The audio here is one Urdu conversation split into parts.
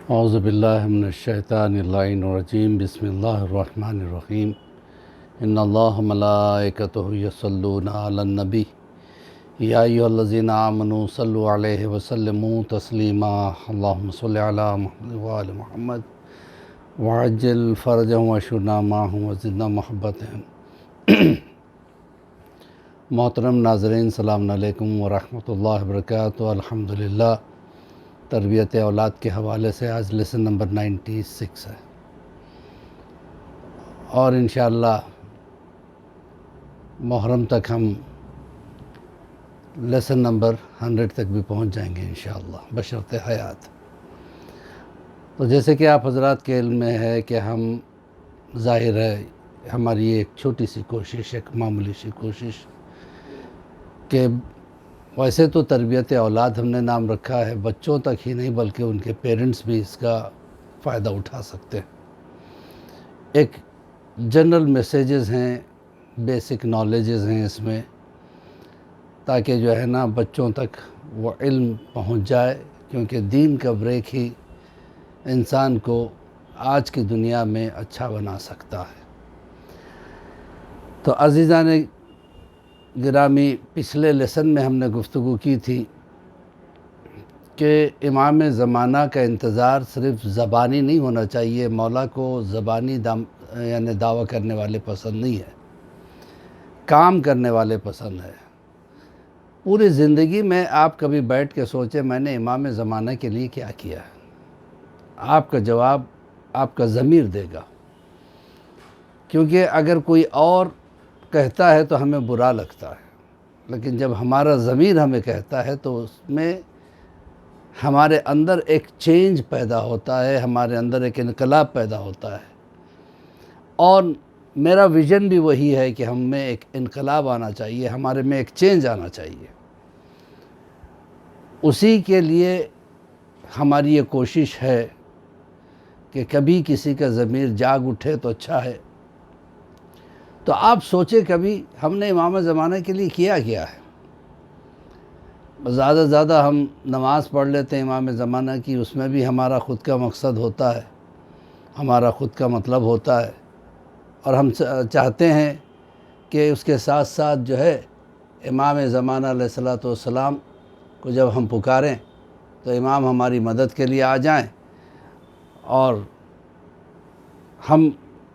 اعوذ باللہ من الشیطان اللعین الرجیم بسم اللہ الرحمن الرحیم ان اللہ ملائکتہ یصلون علی النبی یا ایھا الذین آمنوا صلوا علیہ وسلموا تسلیما اللہم صلی علی محمد وآل محمد وعجل فرجهم واشرنا معهم وزدنا محبتهم۔ محترم ناظرین، السلام علیکم ورحمۃ اللہ وبرکاتہ۔ الحمدللہ تربیت اولاد کے حوالے سے آج لیسن نمبر 96 ہے، اور انشاءاللہ محرم تک ہم لیسن نمبر 100 تک بھی پہنچ جائیں گے انشاءاللہ بشرط حیات۔ تو جیسے کہ آپ حضرات کے علم میں ہے کہ ہم ظاہر ہے ہماری ایک چھوٹی سی کوشش، ایک معمولی سی کوشش کہ ویسے تو تربیت اولاد ہم نے نام رکھا ہے، بچوں تک ہی نہیں بلکہ ان کے پیرنٹس بھی اس کا فائدہ اٹھا سکتے ہیں۔ ایک جنرل میسیجز ہیں، بیسک نالجز ہیں اس میں، تاکہ جو ہے نا بچوں تک وہ علم پہنچ جائے، کیونکہ دین کا بریک ہی انسان کو آج کی دنیا میں اچھا بنا سکتا ہے۔ تو عزیزان گرامی، پچھلے لیسن میں ہم نے گفتگو کی تھی کہ امام زمانہ کا انتظار صرف زبانی نہیں ہونا چاہیے۔ مولا کو زبانی دعویٰ کرنے والے پسند نہیں ہے، کام کرنے والے پسند ہے۔ پوری زندگی میں آپ کبھی بیٹھ کے سوچیں میں نے امام زمانہ کے لیے کیا کیا ہے؟ آپ کا جواب آپ کا ضمیر دے گا، کیونکہ اگر کوئی اور کہتا ہے تو ہمیں برا لگتا ہے، لیکن جب ہمارا ضمیر ہمیں کہتا ہے تو اس میں ہمارے اندر ایک چینج پیدا ہوتا ہے، ہمارے اندر ایک انقلاب پیدا ہوتا ہے۔ اور میرا ویژن بھی وہی ہے کہ ہم میں ایک انقلاب آنا چاہیے، ہمارے میں ایک چینج آنا چاہیے۔ اسی کے لیے ہماری یہ کوشش ہے کہ کبھی کسی کا ضمیر جاگ اٹھے تو اچھا ہے۔ تو آپ سوچیں کبھی ہم نے امام زمانہ کے لیے کیا ہے؟ زیادہ سے زیادہ ہم نماز پڑھ لیتے ہیں امام زمانہ کی، اس میں بھی ہمارا خود کا مقصد ہوتا ہے، ہمارا خود کا مطلب ہوتا ہے، اور ہم چاہتے ہیں کہ اس کے ساتھ ساتھ جو ہے امام زمانہ علیہ السلام کو جب ہم پکاریں تو امام ہماری مدد کے لیے آ جائیں، اور ہم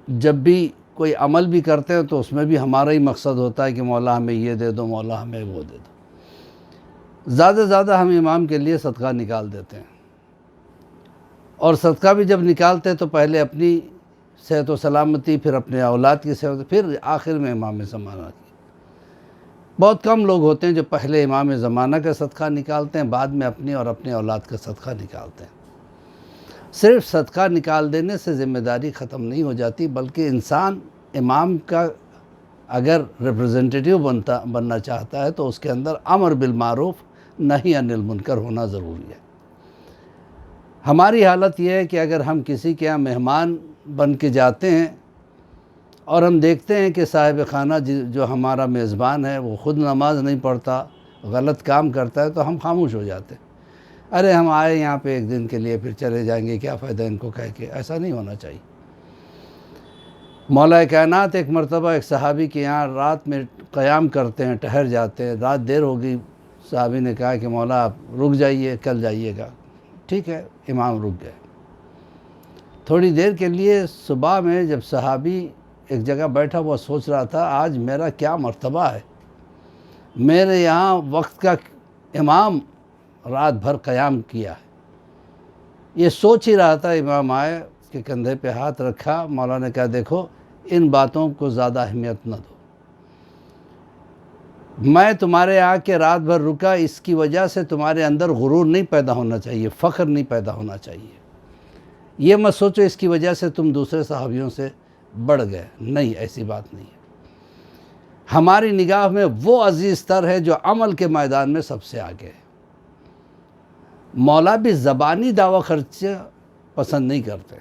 جب بھی کوئی عمل بھی کرتے ہیں تو اس میں بھی ہمارا ہی مقصد ہوتا ہے کہ مولا ہمیں یہ دے دو، مولا ہمیں وہ دے دو۔ زیادہ سے زیادہ ہم امام کے لیے صدقہ نکال دیتے ہیں، اور صدقہ بھی جب نکالتے ہیں تو پہلے اپنی صحت و سلامتی، پھر اپنے اولاد کی صحت، پھر آخر میں امام زمانہ کی۔ بہت کم لوگ ہوتے ہیں جو پہلے امام زمانہ کا صدقہ نکالتے ہیں، بعد میں اپنی اور اپنے اولاد کا صدقہ نکالتے ہیں۔ صرف صدقہ نکال دینے سے ذمہ داری ختم نہیں ہو جاتی، بلکہ انسان امام کا اگر ریپرزنٹیٹیو بننا چاہتا ہے تو اس کے اندر امر بالمعروف نہی عن المنکر ہونا ضروری ہے۔ ہماری حالت یہ ہے کہ اگر ہم کسی کے یہاں مہمان بن کے جاتے ہیں اور ہم دیکھتے ہیں کہ صاحب خانہ جو ہمارا میزبان ہے وہ خود نماز نہیں پڑھتا، غلط کام کرتا ہے، تو ہم خاموش ہو جاتے ہیں۔ ارے ہم آئے یہاں پہ ایک دن کے لیے پھر چلے جائیں گے، کیا فائدہ ان کو کہہ کے۔ ایسا نہیں ہونا چاہیے۔ مولا کائنات ایک مرتبہ ایک صحابی کے یہاں رات میں قیام کرتے ہیں، ٹھہر جاتے ہیں، رات دیر ہو گئی، صحابی نے کہا کہ مولا آپ رک جائیے، کل جائیے گا۔ ٹھیک ہے، امام رک گئے۔ تھوڑی دیر کے لیے صبح میں جب صحابی ایک جگہ بیٹھا، وہ سوچ رہا تھا آج میرا کیا مرتبہ ہے، میرے یہاں وقت کا امام رات بھر قیام کیا ہے۔ یہ سوچ ہی رہا تھا، امام آئے، اس کے کندھے پہ ہاتھ رکھا، مولا نے کہا دیکھو ان باتوں کو زیادہ اہمیت نہ دو، میں تمہارے آ کے رات بھر رکا، اس کی وجہ سے تمہارے اندر غرور نہیں پیدا ہونا چاہیے، فخر نہیں پیدا ہونا چاہیے، یہ مت سوچو اس کی وجہ سے تم دوسرے صحابیوں سے بڑھ گئے، نہیں، ایسی بات نہیں ہے۔ ہماری نگاہ میں وہ عزیز تر ہے جو عمل کے میدان میں سب سے آگے ہے۔ مولا بھی زبانی دعویٰ خرچ پسند نہیں کرتے۔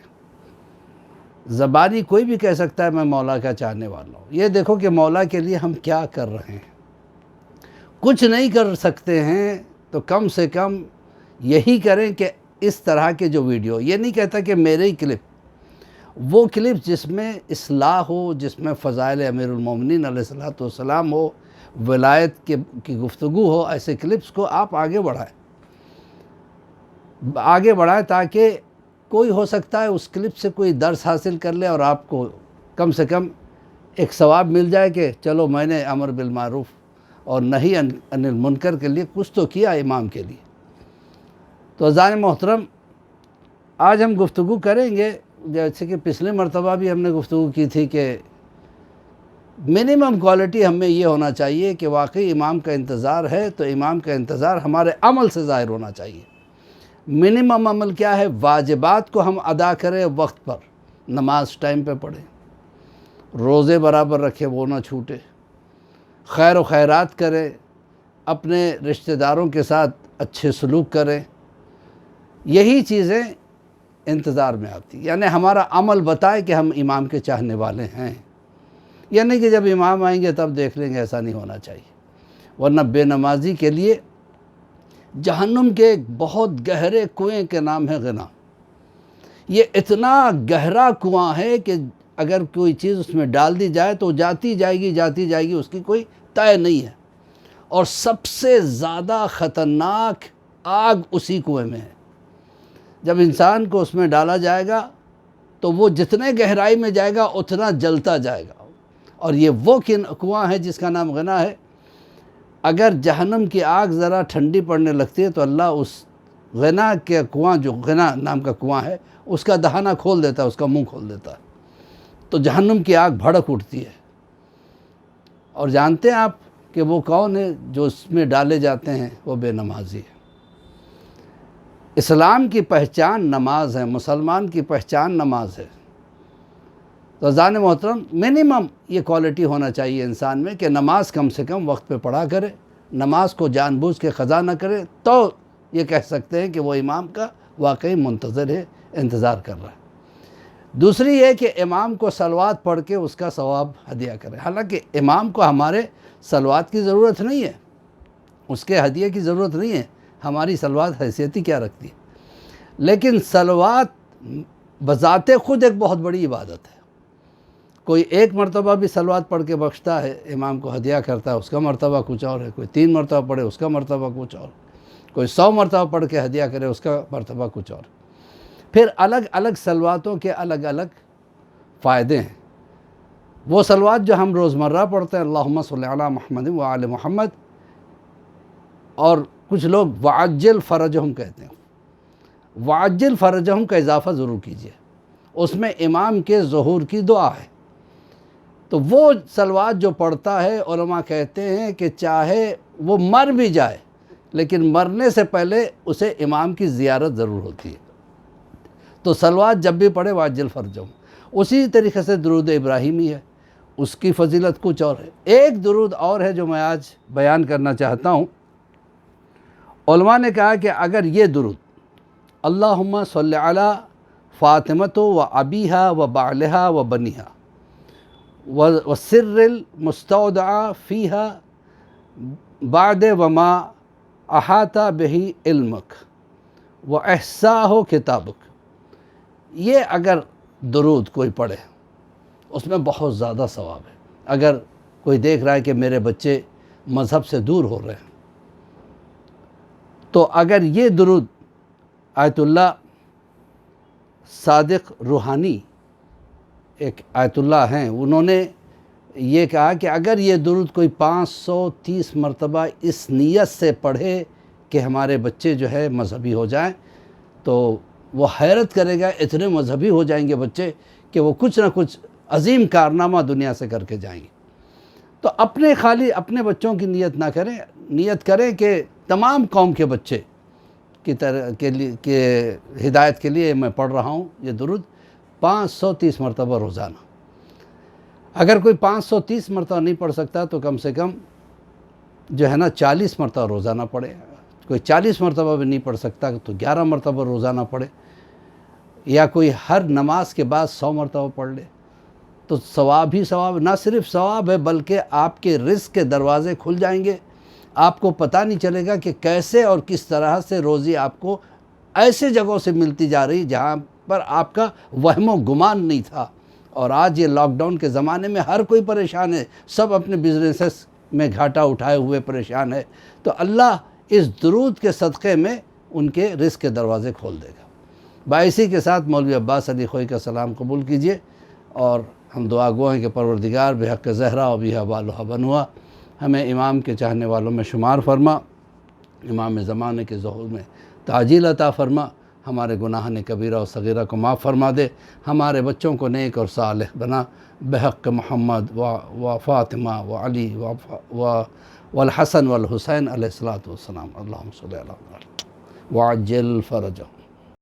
زبانی کوئی بھی کہہ سکتا ہے میں مولا کا چاہنے والا ہوں، یہ دیکھو کہ مولا کے لیے ہم کیا کر رہے ہیں۔ کچھ نہیں کر سکتے ہیں تو کم سے کم یہی کریں کہ اس طرح کے جو ویڈیو، یہ نہیں کہتا کہ میرے ہی کلپ، وہ کلپ جس میں اصلاح ہو، جس میں فضائل امیر المومنین علیہ السلام ہو، ولایت کی گفتگو ہو، ایسے کلپس کو آپ آگے بڑھائیں تاکہ کوئی ہو سکتا ہے اس کلپ سے کوئی درس حاصل کر لے اور آپ کو کم سے کم ایک ثواب مل جائے کہ چلو میں نے امر بالمعروف اور نہی عن المنکر کے لیے کچھ تو کیا امام کے لیے۔ تو عزیزان محترم، آج ہم گفتگو کریں گے، جیسے کہ پچھلے مرتبہ بھی ہم نے گفتگو کی تھی کہ منیمم کوالٹی ہمیں یہ ہونا چاہیے کہ واقعی امام کا انتظار ہے تو امام کا انتظار ہمارے عمل سے ظاہر ہونا چاہیے۔ منیمم عمل کیا ہے؟ واجبات کو ہم ادا کریں وقت پر، نماز ٹائم پہ پڑھیں، روزے برابر رکھے وہ نہ چھوٹے، خیر و خیرات کریں، اپنے رشتہ داروں کے ساتھ اچھے سلوک کریں۔ یہی چیزیں انتظار میں آتی، یعنی ہمارا عمل بتائے کہ ہم امام کے چاہنے والے ہیں، یعنی کہ جب امام آئیں گے تب دیکھ لیں گے، ایسا نہیں ہونا چاہیے۔ ورنہ بے نمازی کے لیے جہنم کے ایک بہت گہرے کنویں کے نام ہے غنا۔ یہ اتنا گہرا کنواں ہے کہ اگر کوئی چیز اس میں ڈال دی جائے تو جاتی جائے گی، اس کی کوئی طے نہیں ہے، اور سب سے زیادہ خطرناک آگ اسی کنویں میں ہے۔ جب انسان کو اس میں ڈالا جائے گا تو وہ جتنے گہرائی میں جائے گا اتنا جلتا جائے گا، اور یہ وہ کنواں ہے جس کا نام غنا ہے۔ اگر جہنم کی آگ ذرا ٹھنڈی پڑنے لگتی ہے تو اللہ اس غنا کے کنواں، جو غنا نام کا کنواں ہے، اس کا دہانہ کھول دیتا ہے، اس کا منہ کھول دیتا ہے، تو جہنم کی آگ بھڑک اٹھتی ہے۔ اور جانتے ہیں آپ کہ وہ کون ہے جو اس میں ڈالے جاتے ہیں؟ وہ بے نمازی ہے۔ اسلام کی پہچان نماز ہے، مسلمان کی پہچان نماز ہے۔ تو عزیزان محترم، منیمم یہ کوالٹی ہونا چاہیے انسان میں کہ نماز کم سے کم وقت پہ پڑھا کرے، نماز کو جان بوجھ کے قضا نہ کرے، تو یہ کہہ سکتے ہیں کہ وہ امام کا واقعی منتظر ہے، انتظار کر رہا ہے۔ دوسری یہ کہ امام کو صلوات پڑھ کے اس کا ثواب ہدیہ کرے۔ حالانکہ امام کو ہمارے صلوات کی ضرورت نہیں ہے، اس کے ہدیے کی ضرورت نہیں ہے، ہماری صلوات حیثیت ہی کیا رکھتی ہے۔ لیکن صلوات بذات خود ایک بہت بڑی عبادت ہے۔ کوئی ایک مرتبہ بھی صلوات پڑھ کے بخشتا ہے، امام کو ہدیہ کرتا ہے، اس کا مرتبہ کچھ اور ہے۔ کوئی 3 مرتبہ پڑھے، اس کا مرتبہ کچھ اور۔ کوئی 100 مرتبہ پڑھ کے ہدیہ کرے، اس کا مرتبہ کچھ اور۔ پھر الگ الگ صلواتوں کے الگ الگ فائدے ہیں۔ وہ صلوات جو ہم روزمرہ پڑھتے ہیں، اللہم صلی علی محمد و آل محمد، اور کچھ لوگ وعجل فرجہم کہتے ہیں، وعجل فرجہم کا اضافہ ضرور کیجئے، اس میں امام کے ظہور کی دعا ہے۔ تو وہ صلوات جو پڑھتا ہے، علماء کہتے ہیں کہ چاہے وہ مر بھی جائے لیکن مرنے سے پہلے اسے امام کی زیارت ضرور ہوتی ہے۔ تو صلوات جب بھی پڑھے وعجل فرجہم۔ اسی طریقے سے درود ابراہیمی ہے، اس کی فضیلت کچھ اور ہے۔ ایک درود اور ہے جو میں آج بیان کرنا چاہتا ہوں۔ علماء نے کہا کہ اگر یہ درود اللہم صلی علی فاطمۃ و ابیہا و بعلہا و بنیہا وسر المستودع فیہا بعد وما احاط بہی علمک و احصاہ کتابک، یہ اگر درود کوئی پڑھے اس میں بہت زیادہ ثواب ہے۔ اگر کوئی دیکھ رہا ہے کہ میرے بچے مذہب سے دور ہو رہے ہیں، تو اگر یہ درود آیت اللہ صادق روحانی، ایک آیت اللہ ہیں، انہوں نے یہ کہا کہ اگر یہ درود کوئی 530 مرتبہ اس نیت سے پڑھے کہ ہمارے بچے جو ہے مذہبی ہو جائیں، تو وہ حیرت کرے گا، اتنے مذہبی ہو جائیں گے بچے کہ وہ کچھ نہ کچھ عظیم کارنامہ دنیا سے کر کے جائیں گے۔ تو خالی اپنے بچوں کی نیت نہ کریں، نیت کریں کہ تمام قوم کے بچے کے ہدایت کے لیے میں پڑھ رہا ہوں یہ درود 530 مرتبہ روزانہ۔ اگر کوئی 530 مرتبہ نہیں پڑھ سکتا تو کم سے کم جو ہے نا 40 مرتبہ روزانہ پڑھے۔ کوئی 40 مرتبہ بھی نہیں پڑھ سکتا تو 11 مرتبہ روزانہ پڑھے، یا کوئی ہر نماز کے بعد 100 مرتبہ پڑھ لے، تو ثواب ہی ثواب، نہ صرف ثواب ہے بلکہ آپ کے رزق کے دروازے کھل جائیں گے۔ آپ کو پتہ نہیں چلے گا کہ کیسے اور کس طرح سے روزی آپ کو ایسے جگہوں سے ملتی جا رہی جہاں پر آپ کا وہم و گمان نہیں تھا۔ اور آج یہ لاک ڈاؤن کے زمانے میں ہر کوئی پریشان ہے، سب اپنے بزنسز میں گھاٹا اٹھائے ہوئے پریشان ہے، تو اللہ اس درود کے صدقے میں ان کے رزق کے دروازے کھول دے گا۔ باعثی کے ساتھ مولوی عباس علی خوئی کا سلام قبول کیجئے، اور ہم دعا گو ہیں کہ پروردگار بحق زہرا و بیہا بالہا بنوا ہمیں امام کے چاہنے والوں میں شمار فرما، امام زمانے کے ظہور میں تعجیل عطا فرما، ہمارے گناہان کبیرہ و صغیرہ کو معاف فرما دے، ہمارے بچوں کو نیک اور صالح بنا، بحق محمد و فاطمہ و علی والحسن والحسین علیہ الصلوۃ والسلام، اللہم صلی علی محمد وعجل فرجہ۔